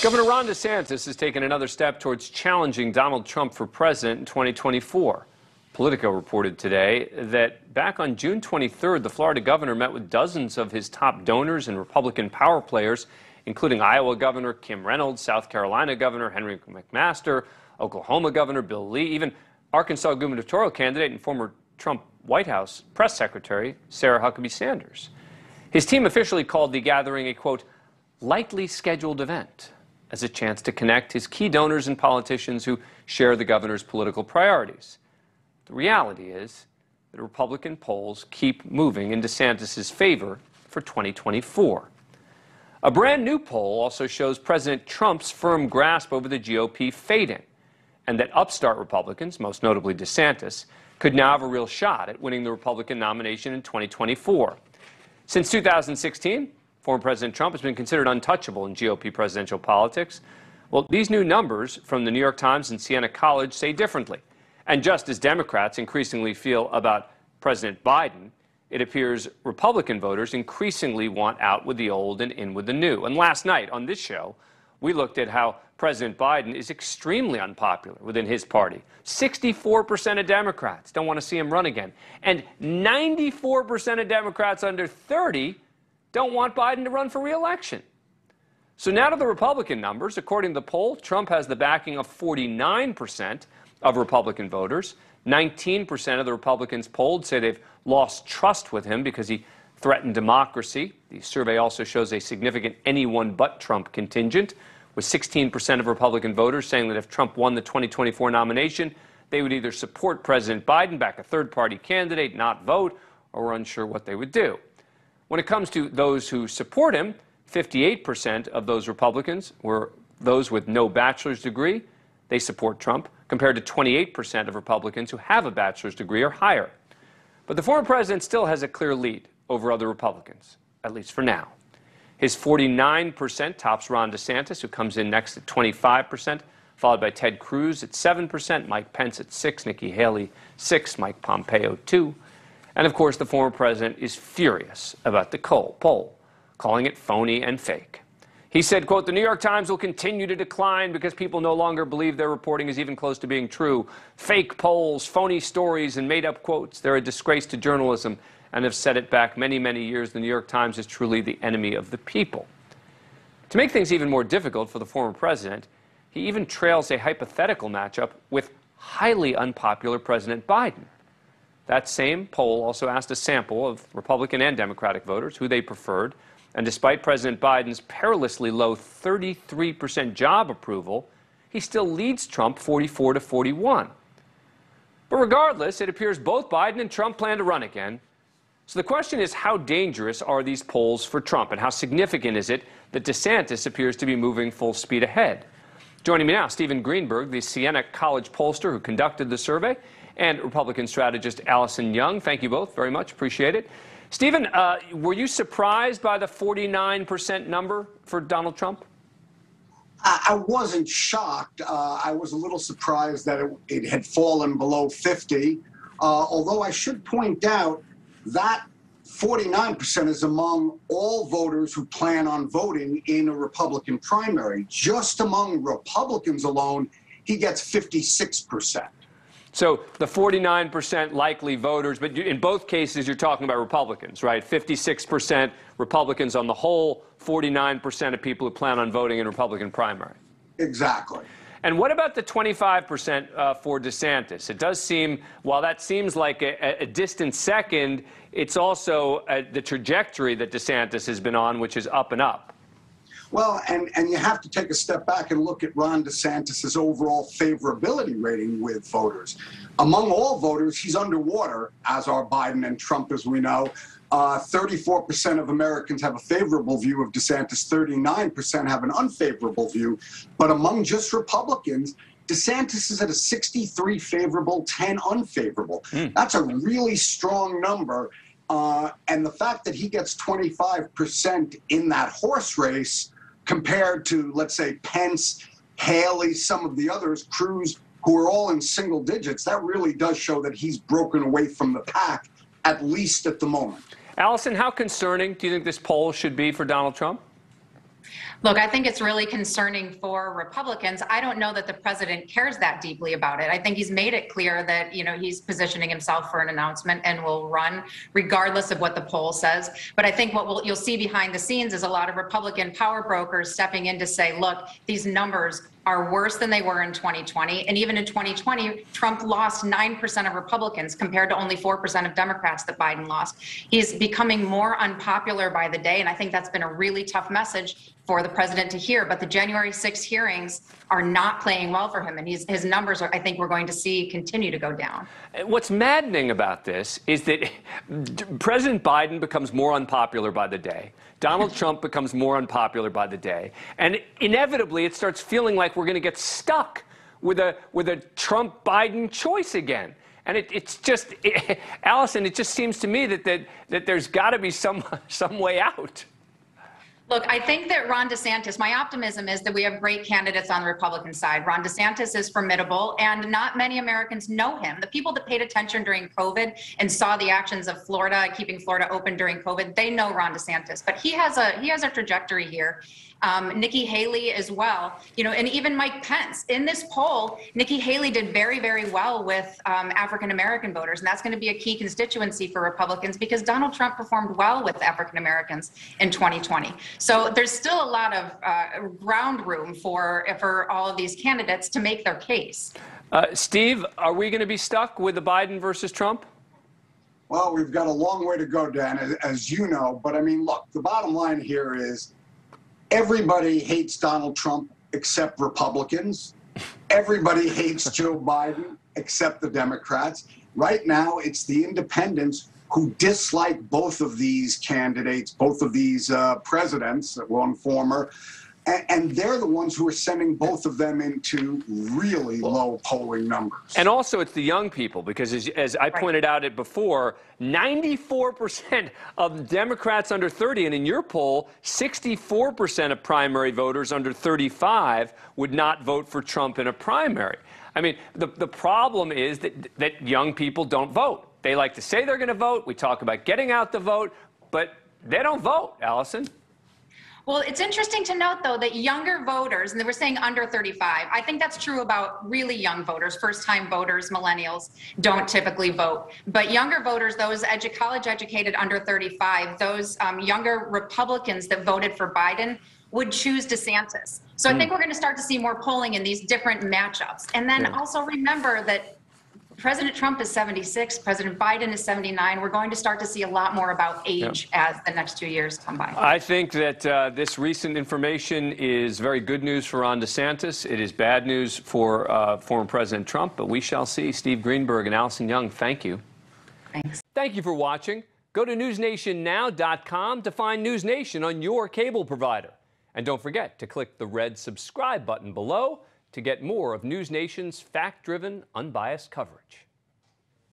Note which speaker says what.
Speaker 1: Governor Ron DeSantis has taken another step towards challenging Donald Trump for president in 2024. Politico reported today that back on June 23rd, the Florida governor met with dozens of his top donors and Republican power players, including Iowa Governor Kim Reynolds, South Carolina Governor Henry McMaster, Oklahoma Governor Bill Lee, even Arkansas gubernatorial candidate and former Trump White House press secretary Sarah Huckabee Sanders. His team officially called the gathering a, quote, lightly scheduled event, as a chance to connect his key donors and politicians who share the governor's political priorities. The reality is that Republican polls keep moving in DeSantis' favor for 2024. A brand new poll also shows President Trump's firm grasp over the GOP fading, and that upstart Republicans, most notably DeSantis, could now have a real shot at winning the Republican nomination in 2024. Since 2016, former President Trump has been considered untouchable in GOP presidential politics. Well, these new numbers from the New York Times and Siena College say differently. And just as Democrats increasingly feel about President Biden, it appears Republican voters increasingly want out with the old and in with the new. And last night on this show, we looked at how President Biden is extremely unpopular within his party. 64% of Democrats don't want to see him run again. And 94% of Democrats under 30 don't want Biden to run for re-election. So now to the Republican numbers. According to the poll, Trump has the backing of 49% of Republican voters. 19% of the Republicans polled say they've lost trust with him because he threatened democracy. The survey also shows a significant anyone but Trump contingent, with 16% of Republican voters saying that if Trump won the 2024 nomination, they would either support President Biden, back a third-party candidate, not vote, or were unsure what they would do. When it comes to those who support him, 58% of those Republicans were those with no bachelor's degree. They support Trump, compared to 28% of Republicans who have a bachelor's degree or higher. But the former president still has a clear lead over other Republicans, at least for now. His 49% tops Ron DeSantis, who comes in next at 25%, followed by Ted Cruz at 7%, Mike Pence at 6%, Nikki Haley 6%, Mike Pompeo 2%. And, of course, the former president is furious about the poll, calling it phony and fake. He said, quote, the New York Times will continue to decline because people no longer believe their reporting is even close to being true. Fake polls, phony stories, and made-up quotes. They're a disgrace to journalism and have said it back many, many years. The New York Times is truly the enemy of the people. To make things even more difficult for the former president, he even trails a hypothetical matchup with highly unpopular President Biden. That same poll also asked a sample of Republican and Democratic voters who they preferred, and despite President Biden's perilously low 33% job approval, he still leads Trump 44-41. But regardless, it appears both Biden and Trump plan to run again. So the question is, how dangerous are these polls for Trump, and how significant is it that DeSantis appears to be moving full speed ahead? Joining me now, Stephen Greenberg, the Siena College pollster who conducted the survey, and Republican strategist Allison Young. Thank you both very much. Appreciate it. Stephen, were you surprised by the 49% number for Donald Trump?
Speaker 2: I wasn't shocked. I was a little surprised that it had fallen below 50, although I should point out that 49% is among all voters who plan on voting in a Republican primary. Just among Republicans alone, he gets 56%.
Speaker 1: So the 49% likely voters, but in both cases you're talking about Republicans, right? 56% Republicans on the whole, 49% of people who plan on voting in Republican primary.
Speaker 2: Exactly.
Speaker 1: And what about the 25% for DeSantis? It does seem, while that seems like a distant second, it's also the trajectory that DeSantis has been on, which is up and up.
Speaker 2: Well, and you have to take a step back and look at Ron DeSantis' overall favorability rating with voters. Among all voters, he's underwater, as are Biden and Trump, as we know. 34% of Americans have a favorable view of DeSantis, 39% have an unfavorable view. But among just Republicans, DeSantis is at a 63 favorable, 10 unfavorable. That's a really strong number. And the fact that he gets 25% in that horse race compared to, let's say, Pence, Haley, some of the others, Cruz, who are all in single digits, that really does show that he's broken away from the pack, at least at the moment.
Speaker 1: Allison, how concerning do you think this poll should be for Donald Trump?
Speaker 3: Look, I think it's really concerning for Republicans. I don't know that the president cares that deeply about it. I think he's made it clear that, he's positioning himself for an announcement and will run regardless of what the poll says. But I think what you'll see behind the scenes is a lot of Republican power brokers stepping in to say, look, these numbers are worse than they were in 2020. And even in 2020, Trump lost 9% of Republicans compared to only 4% of Democrats that Biden lost. He's becoming more unpopular by the day. And I think that's been a really tough message for the president to hear. But the January 6 hearings are not playing well for him. And his numbers, I think we're going to see continue to go down.
Speaker 1: What's maddening about this is that President Biden becomes more unpopular by the day. Donald Trump becomes more unpopular by the day. And inevitably, it starts feeling like we're going to get stuck with a Trump-Biden choice again. And it's just, Allison, it just seems to me that there's got to be some way out.
Speaker 3: Look, I think that Ron DeSantis, my optimism is that we have great candidates on the Republican side. Ron DeSantis is formidable, and not many Americans know him. The people that paid attention during COVID and saw the actions of Florida, keeping Florida open during COVID, they know Ron DeSantis. But he has a trajectory here. Nikki Haley as well, and even Mike Pence. In this poll, Nikki Haley did very, very well with African-American voters, and that's going to be a key constituency for Republicans because Donald Trump performed well with African-Americans in 2020. So there's still a lot of ground room for all of these candidates to make their case.
Speaker 1: Steve, are we going to be stuck with the Biden versus Trump?
Speaker 2: Well, we've got a long way to go, Dan, as you know. But I mean, look, the bottom line here is everybody hates Donald Trump except Republicans. Everybody hates Joe Biden except the Democrats. Right now, it's the independents who dislike both of these candidates, both of these presidents, one former, and they're the ones who are sending both of them into really low polling numbers.
Speaker 1: And also it's the young people, because as I pointed out it before, 94% of Democrats under 30, and in your poll, 64% of primary voters under 35 would not vote for Trump in a primary. I mean, the problem is that young people don't vote. They like to say they're going to vote. We talk about getting out the vote, but they don't vote, Allison.
Speaker 3: Well, it's interesting to note, though, that younger voters, and they were saying under 35, I think that's true about really young voters, first-time voters, millennials, don't typically vote. But younger voters, those college-educated under 35, those younger Republicans that voted for Biden would choose DeSantis. So I think we're going to start to see more polling in these different matchups. And then also remember that President Trump is 76, President Biden is 79. We're going to start to see a lot more about age as the next 2 years come by.
Speaker 1: I think that this recent information is very good news for Ron DeSantis. It is bad news for former President Trump, but we shall see. Steve Greenberg and Allison Young, thank you.
Speaker 3: Thanks.
Speaker 1: Thank you for watching. Go to NewsNationNow.com to find NewsNation on your cable provider. And don't forget to click the red subscribe button below to get more of NewsNation's fact-driven, unbiased coverage.